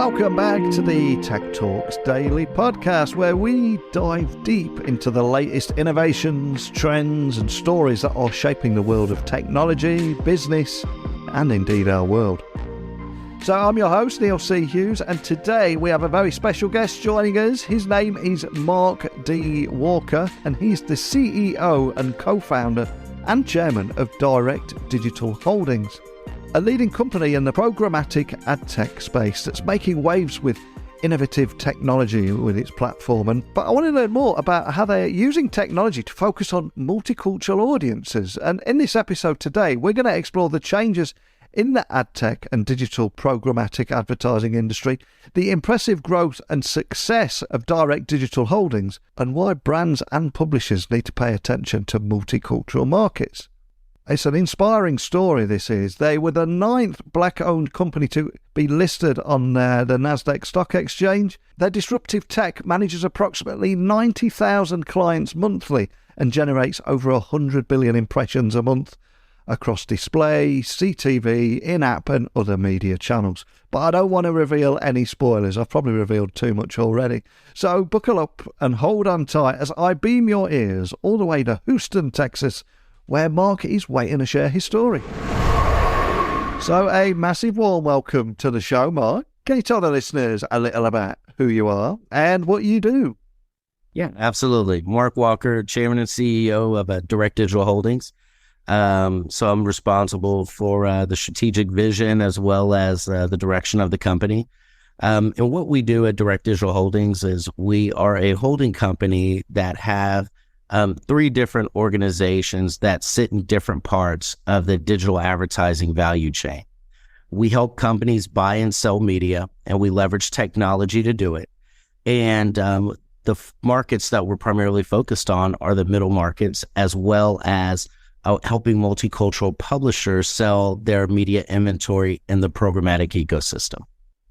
Welcome back to the Tech Talks Daily podcast, where we dive deep into the latest innovations, trends, and stories that are shaping the world of technology, business, and indeed our world. So I'm your host, Neil C. Hughes, and today we have a very special guest joining us. His name is Mark D. Walker, and he's the CEO and co-founder and chairman of Direct Digital Holdings, a leading company in the programmatic AdTech space that's making waves with innovative technology with its platform. But I want to learn more about how they're using technology to focus on multicultural audiences. And in this episode today, we're going to explore the changes in the AdTech and digital programmatic advertising industry, the impressive growth and success of Direct Digital Holdings, and why brands and publishers need to pay attention to multicultural markets. It's an inspiring story, this is. They were the 9th black-owned company to be listed on the Nasdaq Stock Exchange. Their disruptive tech manages approximately 90,000 clients monthly and generates over 100 billion impressions a month across display, CTV, in-app and other media channels. But I don't want to reveal any spoilers. I've probably revealed too much already. So buckle up and hold on tight as I beam your ears all the way to Houston, Texas, where Mark is waiting to share his story. So a massive warm welcome to the show, Mark. Can you tell the listeners a little about who you are and what you do? Yeah, absolutely. Mark Walker, Chairman and CEO of Direct Digital Holdings. So I'm responsible for the strategic vision as well as the direction of the company. And what we do at Direct Digital Holdings is we are a holding company that have 3 different organizations that sit in different parts of the digital advertising value chain. We help companies buy and sell media, and we leverage technology to do it. And the markets that we're primarily focused on are the middle markets, as well as helping multicultural publishers sell their media inventory in the programmatic ecosystem.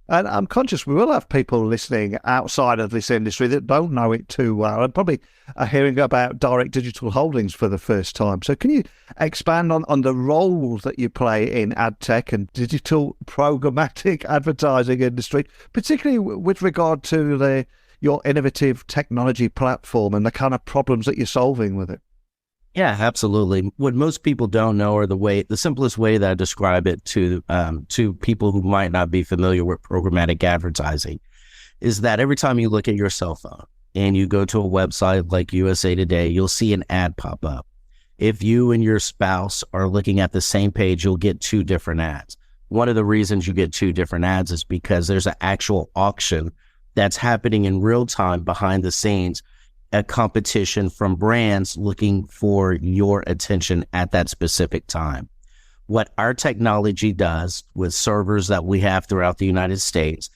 And I'm conscious we will have people listening outside of this industry that don't know it too well and probably are hearing about Direct Digital Holdings for the first time. So can you expand on the role that you play in AdTech and digital programmatic advertising industry, particularly with regard to your innovative technology platform and the kind of problems that you're solving with it? Yeah, absolutely. What most people don't know, or the simplest way that I describe it to people who might not be familiar with programmatic advertising, is that every time you look at your cell phone and you go to a website like USA Today, you'll see an ad pop up. If you and your spouse are looking at the same page, you'll get 2 different ads. One of the reasons you get 2 different ads is because there's an actual auction that's happening in real time behind the scenes, a competition from brands looking for your attention at that specific time. What our technology does with servers that we have throughout the United States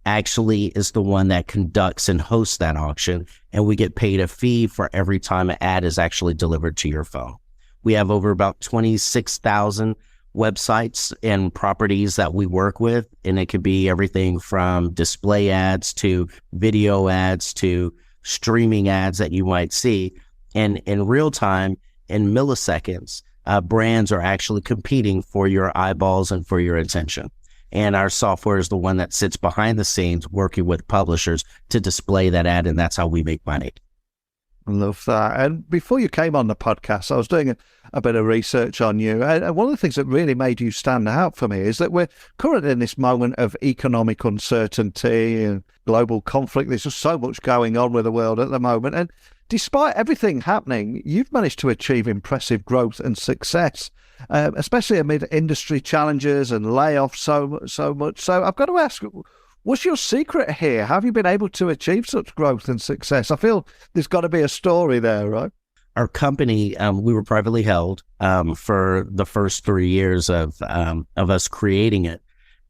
actually is the one that conducts and hosts that auction, and we get paid a fee for every time an ad is actually delivered to your phone. We have over about 26,000 websites and properties that we work with, and it could be everything from display ads to video ads to streaming ads that you might see. And in real time, in milliseconds, brands are actually competing for your eyeballs and for your attention. And our software is the one that sits behind the scenes working with publishers to display that ad, and that's how we make money. I love that. And before you came on the podcast, I was doing a bit of research on you. And one of the things that really made you stand out for me is that we're currently in this moment of economic uncertainty and global conflict. There's just so much going on with the world at the moment. And despite everything happening, you've managed to achieve impressive growth and success, especially amid industry challenges and layoffs so much. So I've got to ask, what's your secret here? How have you been able to achieve such growth and success? I feel there's got to be a story there, right? Our company, we were privately held for the first 3 years of us creating it.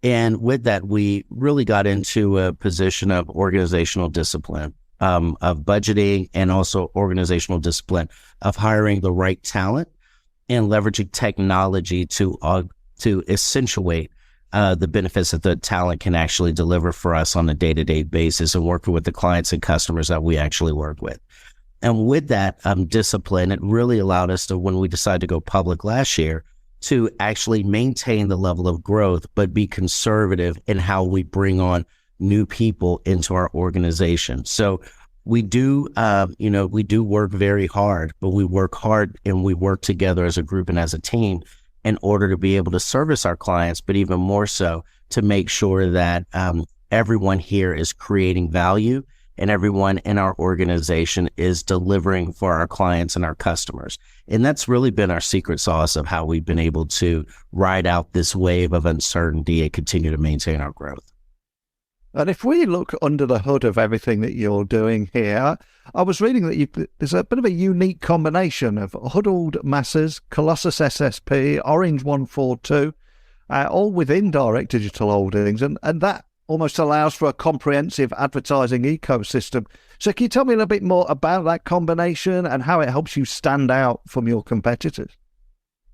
And with that, we really got into a position of organizational discipline, of budgeting, and also organizational discipline of hiring the right talent and leveraging technology to accentuate the benefits that the talent can actually deliver for us on a day-to-day basis, and working with the clients and customers that we actually work with. And with that discipline, it really allowed us to, when we decided to go public last year, to actually maintain the level of growth, but be conservative in how we bring on new people into our organization. So we do, we do work very hard, but we work hard and we work together as a group and as a team in order to be able to service our clients, but even more so to make sure that everyone here is creating value and everyone in our organization is delivering for our clients and our customers. And that's really been our secret sauce of how we've been able to ride out this wave of uncertainty and continue to maintain our growth. And if we look under the hood of everything that you're doing here, I was reading that there's a bit of a unique combination of Huddled Masses, Colossus SSP, Orange 142, all within Direct Digital Holdings, and that almost allows for a comprehensive advertising ecosystem. So can you tell me a little bit more about that combination and how it helps you stand out from your competitors?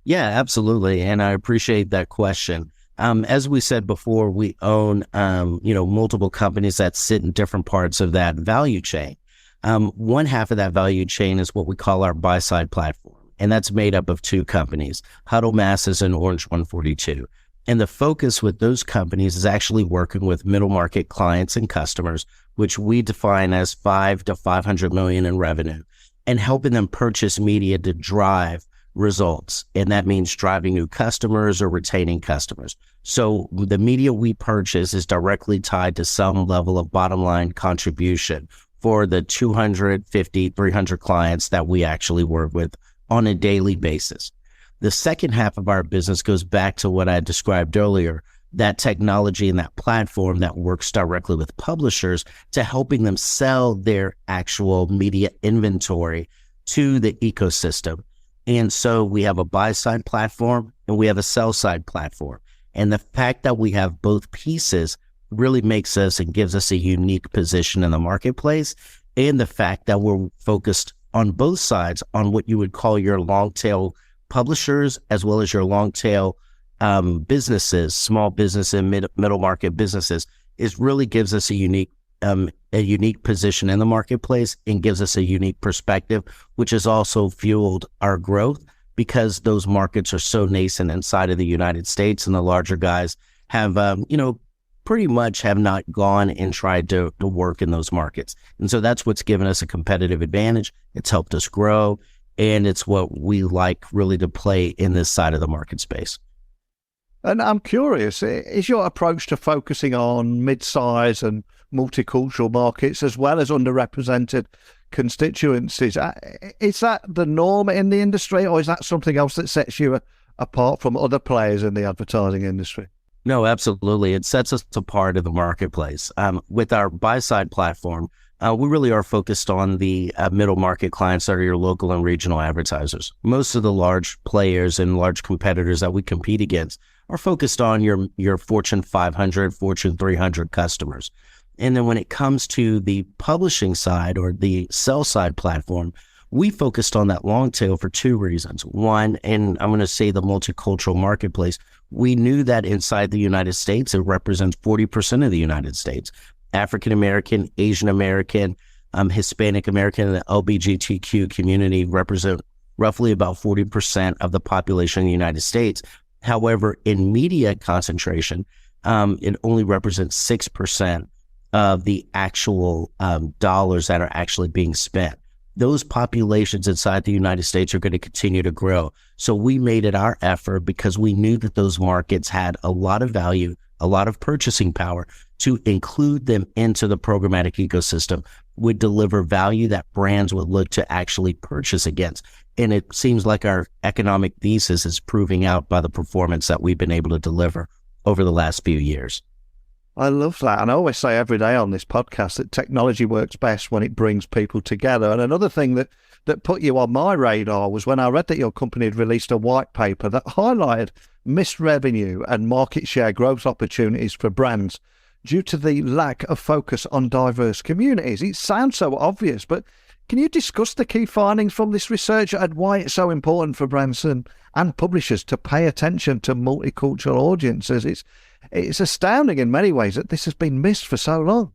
Yeah, absolutely. And I appreciate that question. As we said before, we own, multiple companies that sit in different parts of that value chain. One half of that value chain is what we call our buy-side platform, and that's made up of two companies, Huddled Masses and Orange 142. And the focus with those companies is actually working with middle market clients and customers, which we define as 5 to 500 million in revenue, and helping them purchase media to drive results. And that means driving new customers or retaining customers. So the media we purchase is directly tied to some level of bottom line contribution for the 250, 300 clients that we actually work with on a daily basis. The second half of our business goes back to what I described earlier, that technology and that platform that works directly with publishers to helping them sell their actual media inventory to the ecosystem. And so we have a buy-side platform and we have a sell-side platform. And the fact that we have both pieces really makes us and gives us a unique position in the marketplace. And the fact that we're focused on both sides on what you would call your long tail publishers as well as your long tail businesses, small business and middle market businesses, is really gives us a unique position in the marketplace and gives us a unique perspective, which has also fueled our growth because those markets are so nascent inside of the United States, and the larger guys have, pretty much have not gone and tried to work in those markets. And so that's what's given us a competitive advantage. It's helped us grow, and it's what we like really to play in this side of the market space. And I'm curious, is your approach to focusing on mid-size and multicultural markets as well as underrepresented constituencies, is that the norm in the industry, or is that something else that sets you apart from other players in the advertising industry? No, absolutely. It sets us apart in the marketplace. With our buy-side platform, we really are focused on the middle market clients that are your local and regional advertisers. Most of the large players and large competitors that we compete against are focused on your Fortune 500, Fortune 300 customers. And then when it comes to the publishing side or the sell side platform, we focused on that long tail for two reasons. One, and I'm going to say the multicultural marketplace, we knew that inside the United States, it represents 40% of the United States. African American, Asian American, Hispanic American, and the LGBTQ community represent roughly about 40% of the population in the United States. However, in media concentration, it only represents 6% of the actual dollars that are actually being spent. Those populations inside the United States are going to continue to grow. So we made it our effort because we knew that those markets had a lot of value, a lot of purchasing power, to include them into the programmatic ecosystem would deliver value that brands would look to actually purchase against. And it seems like our economic thesis is proving out by the performance that we've been able to deliver over the last few years. I love that. And I always say every day on this podcast that technology works best when it brings people together. And another thing that put you on my radar was when I read that your company had released a white paper that highlighted missed revenue and market share growth opportunities for brands due to the lack of focus on diverse communities. It sounds so obvious, but can you discuss the key findings from this research and why it's so important for brands and publishers to pay attention to multicultural audiences? It's astounding in many ways that this has been missed for so long.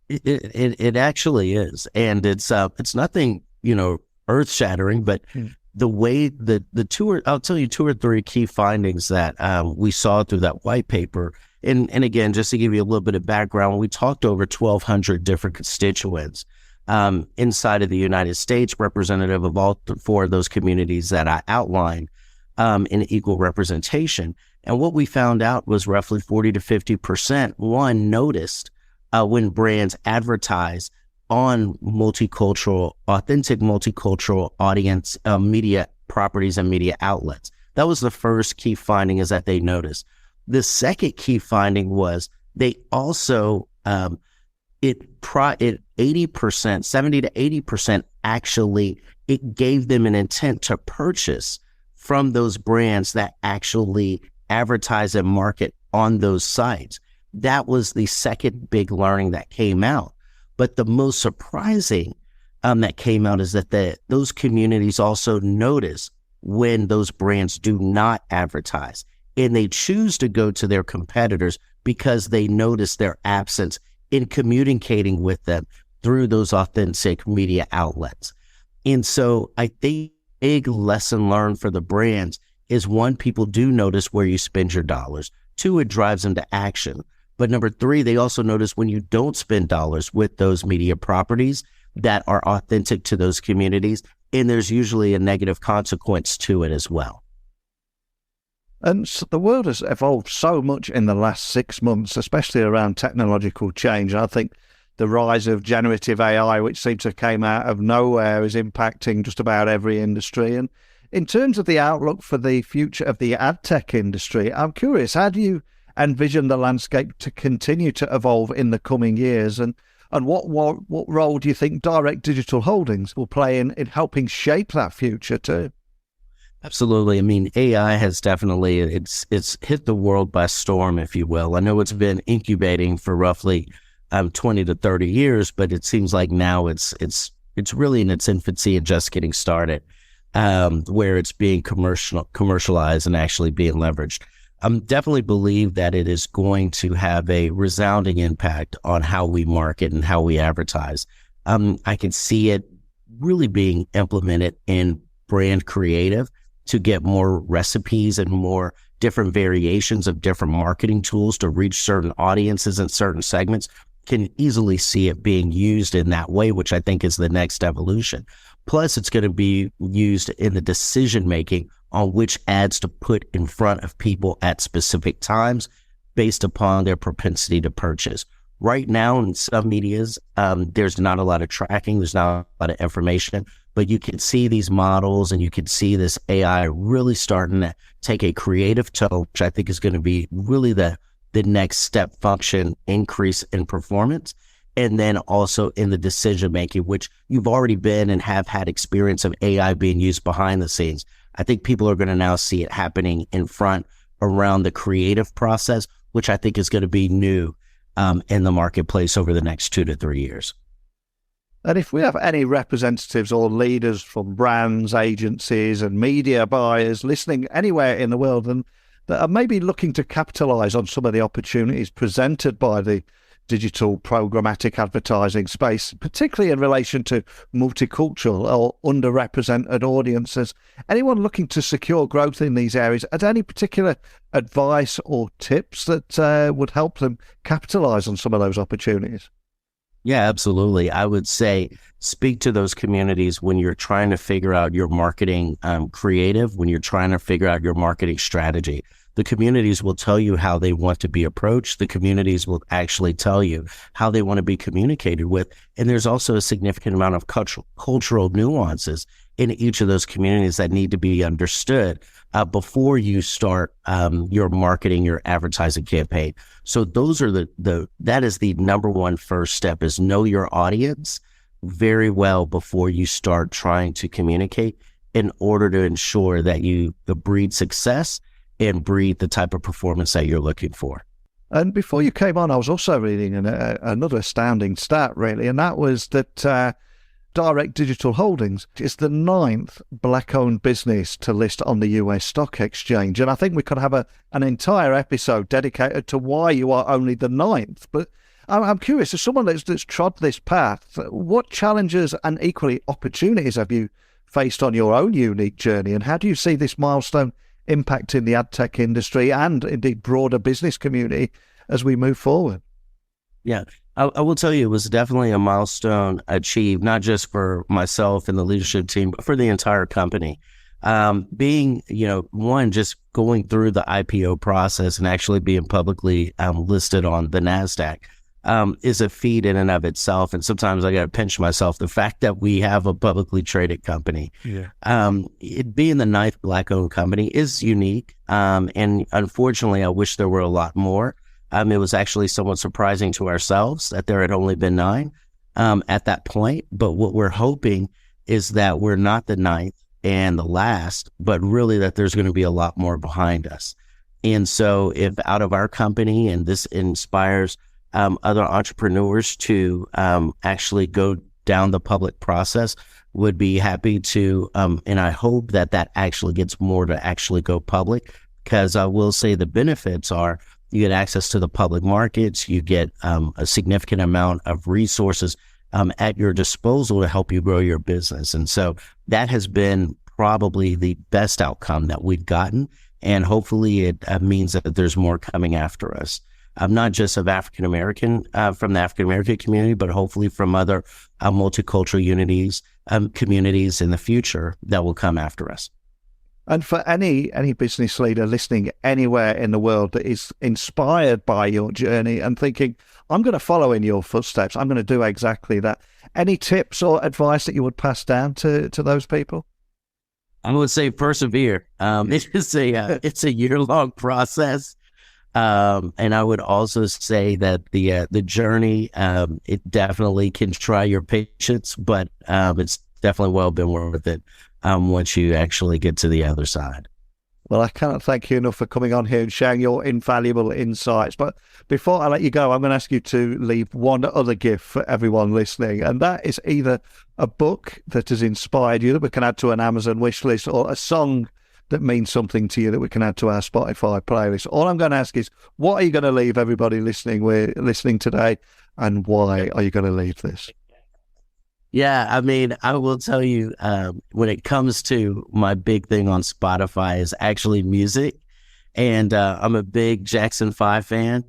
It actually is, and it's nothing earth shattering, but the way I'll tell you two or three key findings that we saw through that white paper And again, just to give you a little bit of background, we talked to over 1,200 different constituents inside of the United States, representative of all four of those communities that I outlined in equal representation. And what we found out was roughly 40 to 50%, one, noticed when brands advertise on authentic multicultural audience media properties and media outlets. That was the first key finding, is that they noticed. The second key finding was they also, 70 to 80% actually, it gave them an intent to purchase from those brands that actually advertise and market on those sites. That was the second big learning that came out. But the most surprising that came out is that those communities also notice when those brands do not advertise, and they choose to go to their competitors because they notice their absence in communicating with them through those authentic media outlets. And so I think a big lesson learned for the brands is, one, people do notice where you spend your dollars. Two, it drives them to action. But number three, they also notice when you don't spend dollars with those media properties that are authentic to those communities, and there's usually a negative consequence to it as well. And so the world has evolved so much in the last 6 months, especially around technological change. I think the rise of generative AI, which seems to have came out of nowhere, is impacting just about every industry. And in terms of the outlook for the future of the AdTech industry, I'm curious, how do you envision the landscape to continue to evolve in the coming years? And what role do you think direct digital holdings will play in helping shape that future too? Absolutely. I mean, AI has definitely, it's hit the world by storm, if you will. I know it's been incubating for roughly 20 to 30 years, but it seems like now it's really in its infancy and just getting started, where it's being commercialized and actually being leveraged. I definitely believe that it is going to have a resounding impact on how we market and how we advertise. I can see it really being implemented in brand creative to get more recipes and more different variations of different marketing tools to reach certain audiences and certain segments. Can easily see it being used in that way, which I think is the next evolution. Plus, it's going to be used in the decision making on which ads to put in front of people at specific times based upon their propensity to purchase. Right now, in some medias, there's not a lot of tracking, there's not a lot of information, but you can see these models and you can see this AI really starting to take a creative tone, which I think is going to be really the next step function increase in performance. And then also in the decision making, which you've already been and have had experience of AI being used behind the scenes. I think people are going to now see it happening in front around the creative process, which I think is going to be new in the marketplace over the next 2 to 3 years. And if we have any representatives or leaders from brands, agencies and media buyers listening anywhere in the world and that are maybe looking to capitalize on some of the opportunities presented by the digital programmatic advertising space, particularly in relation to multicultural or underrepresented audiences, anyone looking to secure growth in these areas, are there any particular advice or tips that would help them capitalize on some of those opportunities? Yeah, absolutely. I would say speak to those communities when you're trying to figure out your marketing creative, when you're trying to figure out your marketing strategy. The communities will tell you how they want to be approached. The communities will actually tell you how they want to be communicated with. And there's also a significant amount of cultural nuances in each of those communities that need to be understood before you start your marketing, your advertising campaign. So those are that is the number one first step, is know your audience very well before you start trying to communicate, in order to ensure that you breed success and breed the type of performance that you're looking for. And before you came on, I was also reading another astounding stat, really, and that was that Direct Digital Holdings is the 9th Black-owned business to list on the US stock exchange. And I think we could have an entire episode dedicated to why you are only the 9th. But I'm curious, as someone that's trod this path, what challenges and equally opportunities have you faced on your own unique journey? And how do you see this milestone impacting the AdTech industry and indeed broader business community as we move forward. Yeah, I will tell you, it was definitely a milestone achieved, not just for myself and the leadership team, but for the entire company. Being, one, just going through the IPO process and actually being publicly listed on the NASDAQ is a feat in and of itself. And sometimes I got to pinch myself. The fact that we have a publicly traded company, it being the 9th Black-owned company is unique. And unfortunately, I wish there were a lot more. It was actually somewhat surprising to ourselves that there had only been 9 at that point. But what we're hoping is that we're not the 9th and the last, but really that there's going to be a lot more behind us. And so if out of our company, and this inspires other entrepreneurs to actually go down the public process, would be happy to, and I hope that that actually gets more to actually go public, because I will say the benefits are you get access to the public markets, you get a significant amount of resources at your disposal to help you grow your business. And so that has been probably the best outcome that we've gotten. And hopefully it means that there's more coming after us. Not just of African-American, from the African-American community, but hopefully from other multicultural communities in the future that will come after us. And for any business leader listening anywhere in the world that is inspired by your journey and thinking, I'm going to follow in your footsteps, I'm going to do exactly that. Any tips or advice that you would pass down to those people? I would say persevere. It's a year-long process. And I would also say that the journey, it definitely can try your patience, but it's definitely well been worth it once you actually get to the other side. Well, I cannot thank you enough for coming on here and sharing your invaluable insights. But before I let you go, I'm going to ask you to leave one other gift for everyone listening. And that is either a book that has inspired you that we can add to an Amazon wish list, or a song that means something to you that we can add to our Spotify playlist. All I'm going to ask is, what are you going to leave everybody listening today, and why are you going to leave this? Yeah, I mean, I will tell you, when it comes to my big thing on Spotify is actually music. And I'm a big Jackson 5 fan,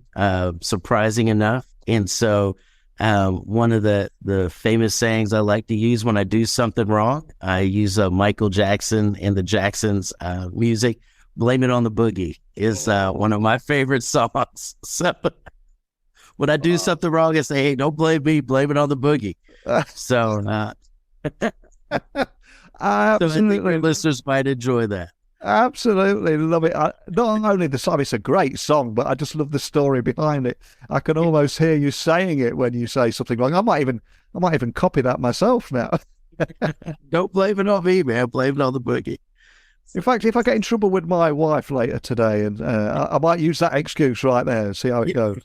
surprising enough. And so one of the famous sayings I like to use when I do something wrong, I use Michael Jackson and the Jacksons music. Blame It on the Boogie is one of my favorite songs. So when I do something wrong, I say, hey, don't blame me, blame it on the boogie. So absolutely, listeners might enjoy that. Absolutely love it. Not only the song, it's a great song, but I just love the story behind it. I can almost hear you saying it when you say something wrong. I might even copy that myself now. Don't blame it on me, man. Blame it on the boogie. In fact, if I get in trouble with my wife later today, and I might use that excuse right there and see how it goes.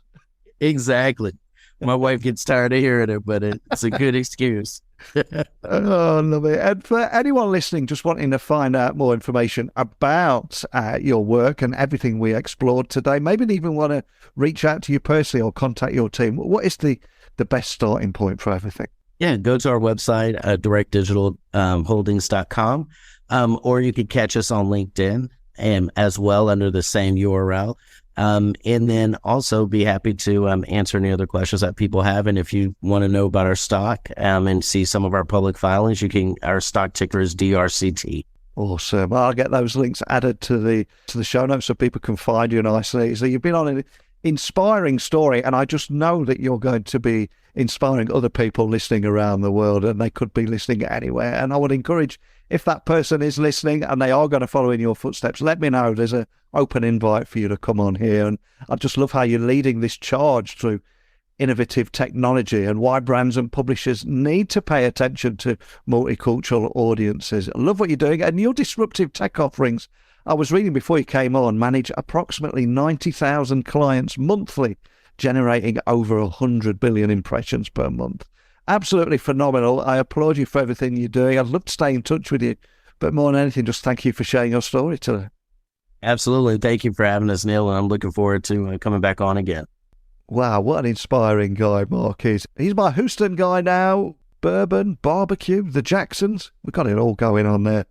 Exactly. My wife gets tired of hearing it, but it's a good excuse. Oh, love it. And for anyone listening, just wanting to find out more information about your work and everything we explored today, maybe they even want to reach out to you personally or contact your team, what is the best starting point for everything? Yeah, go to our website, directdigitalholdings.com, or you could catch us on LinkedIn as well under the same URL. And then also be happy to answer any other questions that people have. And if you want to know about our stock and see some of our public filings, our stock ticker is DRCT. Awesome. I'll get those links added to the show notes so people can find you nicely. So you've been on an inspiring story, and I just know that you're going to be inspiring other people listening around the world, and they could be listening anywhere. And I would encourage, if that person is listening and they are going to follow in your footsteps, let me know. There's an open invite for you to come on here. And I just love how you're leading this charge through innovative technology and why brands and publishers need to pay attention to multicultural audiences. I love what you're doing. And your disruptive tech offerings, I was reading before you came on, manage approximately 90,000 clients monthly, generating over 100 billion impressions per month. Absolutely phenomenal. I applaud you for everything you're doing. I'd love to stay in touch with you, but more than anything, just thank you for sharing your story today. Absolutely. Thank you for having us, Neil, and I'm looking forward to coming back on again. Wow, what an inspiring guy Mark is. He's my Houston guy now, bourbon, barbecue, the Jacksons. We've got it all going on there.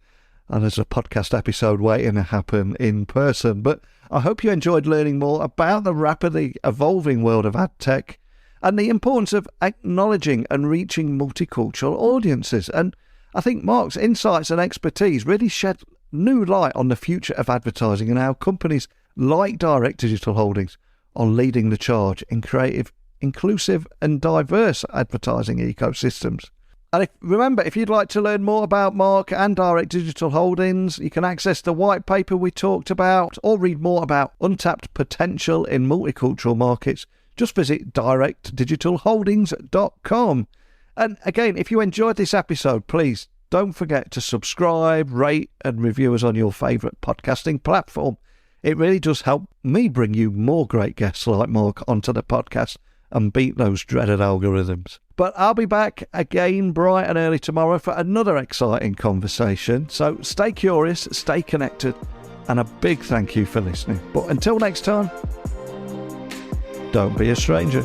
and there's a podcast episode waiting to happen in person. But I hope you enjoyed learning more about the rapidly evolving world of AdTech and the importance of acknowledging and reaching multicultural audiences. And I think Mark's insights and expertise really shed new light on the future of advertising and how companies like Direct Digital Holdings are leading the charge in creative, inclusive and diverse advertising ecosystems. And remember, if you'd like to learn more about Mark and Direct Digital Holdings, you can access the white paper we talked about or read more about untapped potential in multicultural markets. Just visit directdigitalholdings.com. And again, if you enjoyed this episode, please don't forget to subscribe, rate and review us on your favourite podcasting platform. It really does help me bring you more great guests like Mark onto the podcast and beat those dreaded algorithms. But I'll be back again bright and early tomorrow for another exciting conversation. So stay curious, stay connected, and a big thank you for listening. But until next time, don't be a stranger.